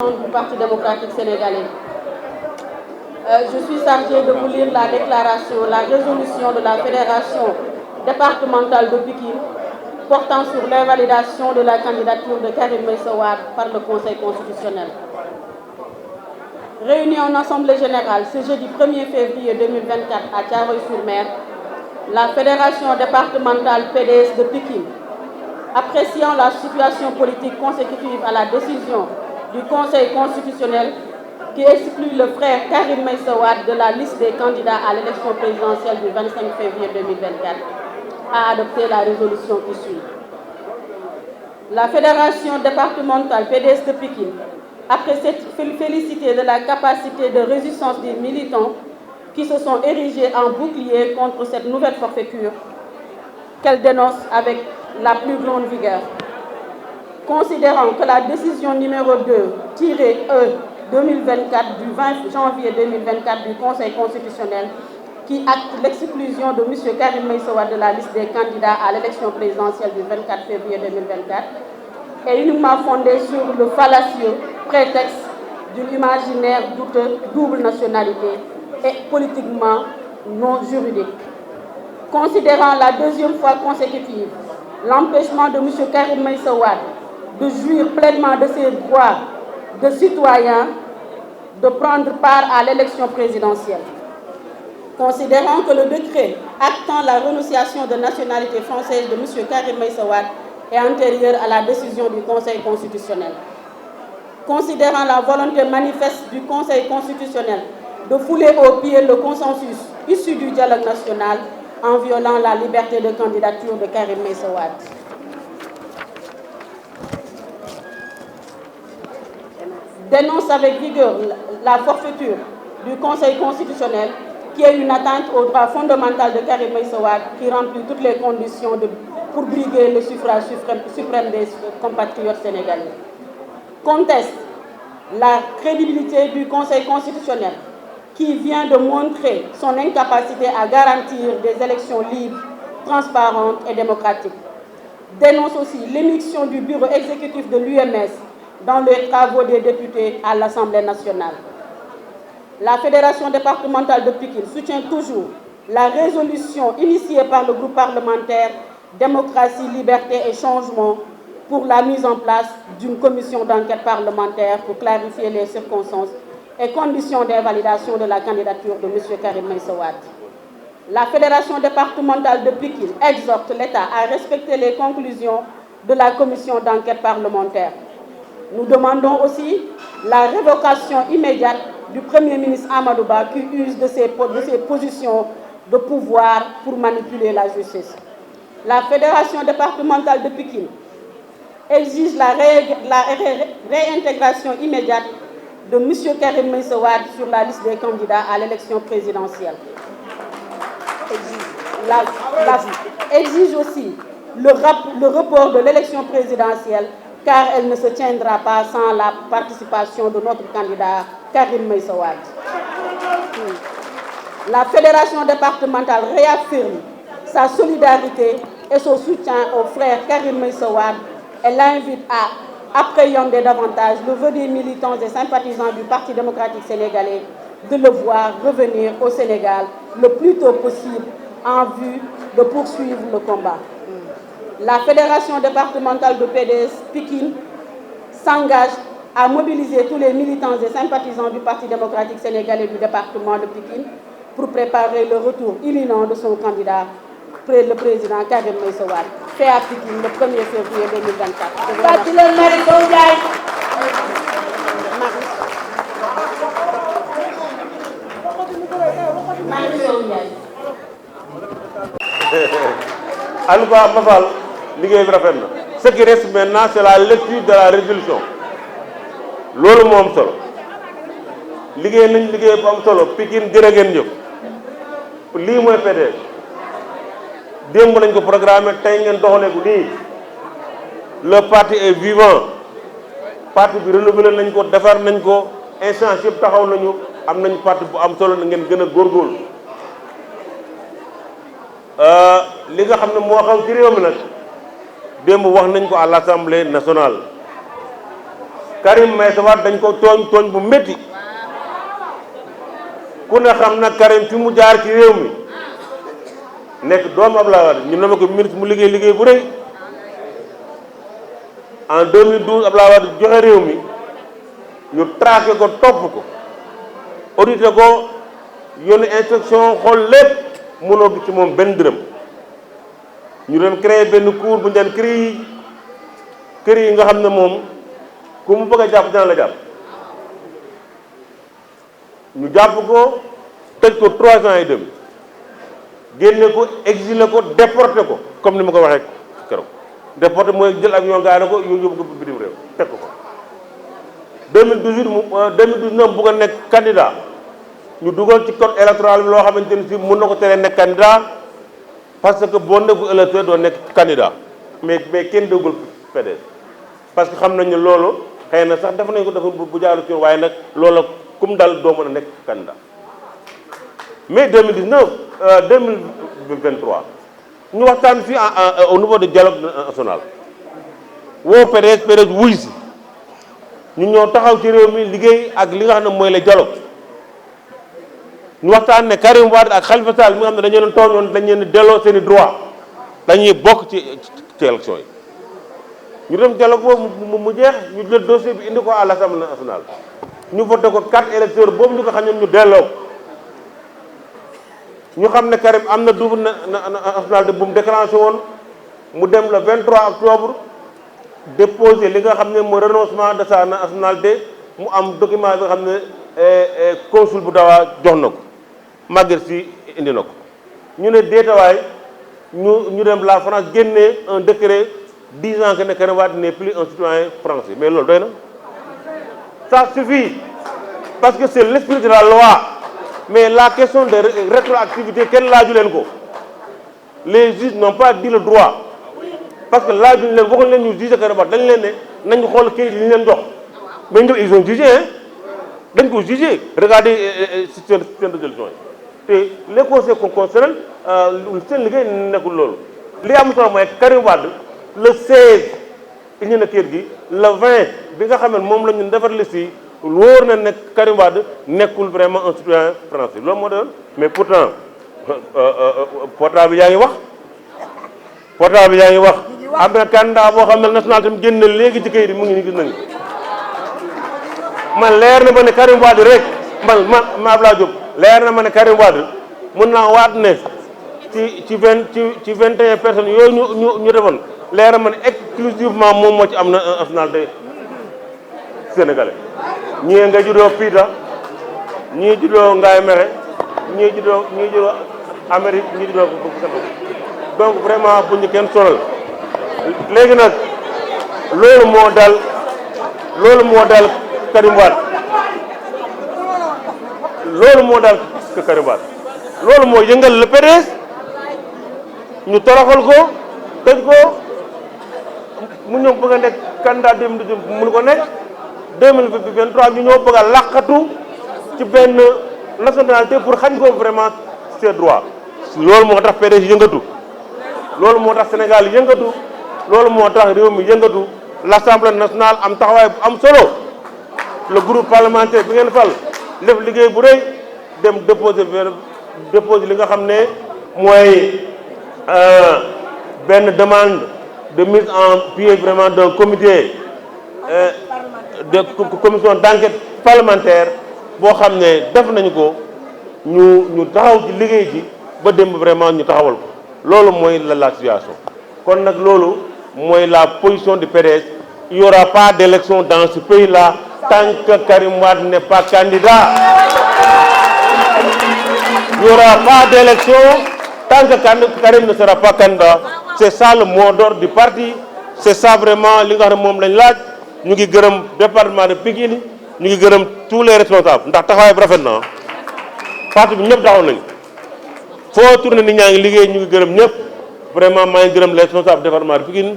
Du Parti démocratique sénégalais. Je suis chargée de vous lire la déclaration, la résolution de la Fédération départementale de Pikine portant sur l'invalidation de la candidature de Karim Meïssa Wade par le Conseil constitutionnel. Réunie en Assemblée générale ce jeudi 1er février 2024 à Thiaroye-sur-Mer, la Fédération départementale PDS de Pikine, appréciant la situation politique consécutive à la décision du Conseil constitutionnel qui exclut le frère Karim Meïssa Wade de la liste des candidats à l'élection présidentielle du 25 février 2024, a adopté la résolution qui suit. La Fédération départementale PDS de Pikine, après s'être félicitée de la capacité de résistance des militants qui se sont érigés en bouclier contre cette nouvelle forfaiture, qu'elle dénonce avec la plus grande vigueur. Considérant que la décision numéro 2-E 2024 du 20 janvier 2024 du Conseil constitutionnel qui acte l'exclusion de M. Karim Meïssa Wade de la liste des candidats à l'élection présidentielle du 24 février 2024 est uniquement fondée sur le fallacieux prétexte d'une imaginaire douteuse double nationalité et politiquement non juridique. Considérant la deuxième fois consécutive l'empêchement de M. Karim Meïssa Wade de jouir pleinement de ses droits de citoyen de prendre part à l'élection présidentielle. Considérant que le décret actant la renonciation de nationalité française de M. Karim Meïssa Wade est antérieur à la décision du Conseil constitutionnel. Considérant la volonté manifeste du Conseil constitutionnel de fouler aux pieds le consensus issu du dialogue national en violant la liberté de candidature de Karim Meïssa Wade. Dénonce avec vigueur la forfaiture du Conseil constitutionnel qui est une atteinte au droit fondamental de Karim Meïssa Wade qui remplit toutes les conditions pour briguer le suffrage suprême des compatriotes sénégalais. Conteste la crédibilité du Conseil constitutionnel qui vient de montrer son incapacité à garantir des élections libres, transparentes et démocratiques. Dénonce aussi l'émission du bureau exécutif de l'UMS dans les travaux des députés à l'Assemblée nationale. La Fédération départementale de Pikine soutient toujours la résolution initiée par le groupe parlementaire Démocratie, Liberté et Changement pour la mise en place d'une commission d'enquête parlementaire pour clarifier les circonstances et conditions d'invalidation de la candidature de M. Karim Meïssa Wade. La Fédération départementale de Pikine exhorte l'État à respecter les conclusions de la commission d'enquête parlementaire. Nous demandons aussi la révocation immédiate du Premier ministre Amadou Ba qui use de ses positions de pouvoir pour manipuler la justice. La Fédération départementale de Pikine exige la réintégration immédiate de M. Karim Meïssa Wade sur la liste des candidats à l'élection présidentielle. Exige aussi le report de l'élection présidentielle car elle ne se tiendra pas sans la participation de notre candidat Karim Meïssa Wade. La Fédération départementale réaffirme sa solidarité et son soutien au frère Karim Meïssa Wade et l'invite à appréhender davantage le vœu des militants et sympathisants du Parti démocratique sénégalais de le voir revenir au Sénégal le plus tôt possible en vue de poursuivre le combat. La Fédération départementale de PDS Pikine s'engage à mobiliser tous les militants et sympathisants du Parti démocratique sénégalais du département de Pikine pour préparer le retour imminent de son candidat, le président Karim Meïssa Wade, fait à Pikine le 1er février 2024. Alouba Mafal, ce qui reste maintenant, c'est la lecture de la résolution. Lolo mo am solo. Liggéey nañ liggéey bu am solo Pikine jërë ngeen jëf. Lii mooy PDS. Démb nañ ko programmé tey ngeen doxalee ko nii. Le parti est vivant. Parti bi renouvelé nañ ko defar nañ ko instance yëpp taxaw nañu am nañ parti bu am solo na ngeen gën a góorgóorlu. Li nga xam ne moo xaw ci réew mi nag démb wax nañ ko à l'Assemblée nationale Karim Meïssa Wade dañ ko tooñ bu métti ku ne xam na Karim fi mu jaar ci réew mi nekk doomu Abdoulaye Wade ñu nommé ko ministre mu liggéey bu rëy en 2012 Abdoulaye Wade joxe réew mi ñu traqué ko topp ko audité ko yónni inspection xool lépp mënoo gis ci moom benn dërëm ñu doon créé benn cour bu ñu daan kër yi nga xam ne moom ku mu bëgg a jàpp dina la jàpp ñu jàpp ko tëj ko 3 ans et demi génne ko exilé ko déporté ko comme ni ma ko waxee keroog déporté mooy jël avion gaare ko yóbbu ko bitim réew teg ko ko 2019 bu ko nekk candidat ñu dugal ci code électoral bi loo xamante ni si mën na ko teree nekk candidat parce que boo nekkul électeur doo nekk candidat mais kenn déggul PDS parce que xam nañ ne loolu xëy na sax def nañ ko dafa bu jaaru ci waaye nag loolu kum dal doo mën a nekk candidat mais 2023 ñu waxtaan fii au niveau du dialogue national woo PDS wuy si ñu ñëw taxaw ci réew mi liggéey ak li nga xam ne mooy le dialogue ñu waxtaan ne Karim Wade ak Khalifa Sall mi nga xam ne dañu leen tooñoon dañ leen delloo seen i droit dañuy bokk ci élection yi ñu dem dialogue boobu mu jeex ñu jël dossier bi indi ko à l'Assemblée nationale ñu voté ko 4 électeurs boobu ñu ko xam ñu delloo ñu xam ne Karim am na double nationalité bu mu déclenché woon mu dem le 23 octobre déposé li nga xam ne mooy renoncement de sa nationalité mu am document bi nga xam ne consul bu dawaa jox na ko Maguette Sy indi na ko ñu ne déetawaay ñu dem la France génnee un décret disant que ne Karim Wade n'est plus un citoyen français mais loolu doy na ça suffit parce que c'est l'esprit de la loi mais la question de rétroactivité kenn laaju leen ko les juges n'ont pas dit le droit parce que laajuñ leen waxuñ leen ñu jugé Karim Wade dañ leen ne nañu xool kayit yi ñu leen jox mais ñoom ils ont jugé hein dañ ko jugé regardez seen résolution yi te les conseils constitutionnels seen liggéey nekkul loolu li am solo mooy Karim Wade le 16 indi na kayit gi le 20 bi nga xam ne moom la ñu defar liste yi wóor na ne Karim Wade nekkul vraiment un citoyen français loolu moo doon mais pourtant portable bi yaa ngi wax am na candidat boo xam ne national tam génn léegi ci kayit yi mu ngi ni gis nañu man leer na ma ne Karim Wade rek man Abdoulaye Diop leer na ma ne Karim Wade mën naa waat ne ci 21 personnes yooyu ñu defoon leer na ma ne exclusivement moom moo ci am na nationalité sénégalais ñii nga juddoo Piita ñii juddoo Ngaye Mexe ñii juddoo Amérique ñii juddoo donc vraiment bu ñu kenn sonal léegi nag loolu moo dal Karim Wade loolu moo yëngal le PDS ñu toroxal ko tëj ko mu ñëw bëgg a nekk candidat 2018 mënu ko nekk 2023 ñu ñëw bëgg a làqatu ci benn nationalité pour xañ ko vraiment ses droits loolu moo tax PDS yëngatu loolu moo tax Sénégal yëngatu loolu moo tax réew mi yëngatu l'Assemblée nationale am taxawaay bu am solo le groupe parlementaire bi ngeen fal def liggéey bu rëy dem déposer li nga xam ne mooy benn demande de mise en pied vraiment d'un comité de commission d'enquête parlementaire boo xam ne def nañu ko ñu taxaw ci liggéey ci ba démb vraiment ñu taxawal ko loolu mooy la situation kon nag loolu mooy la position du PDS il y aura pas d'élection dans ce pays-là tant que Karim Wade n'est pas candidat. Il n'y aura pas d'élection tant que Karim ne sera pas candidat. C'est ça le mot d'ordre du parti. C'est ça vraiment li nga xam ne moom lañ laaj ñu ngi gërëm département de Pikine ñu ngi gërëm tous les responsables ndax taxawaay bi rafet na parti bi ñëpp taxaw nañu foo tourné nit ñaa ngi liggéey ñu ngi gërëm ñëpp vraiment maa ngi gërëm les responsables département de Pikine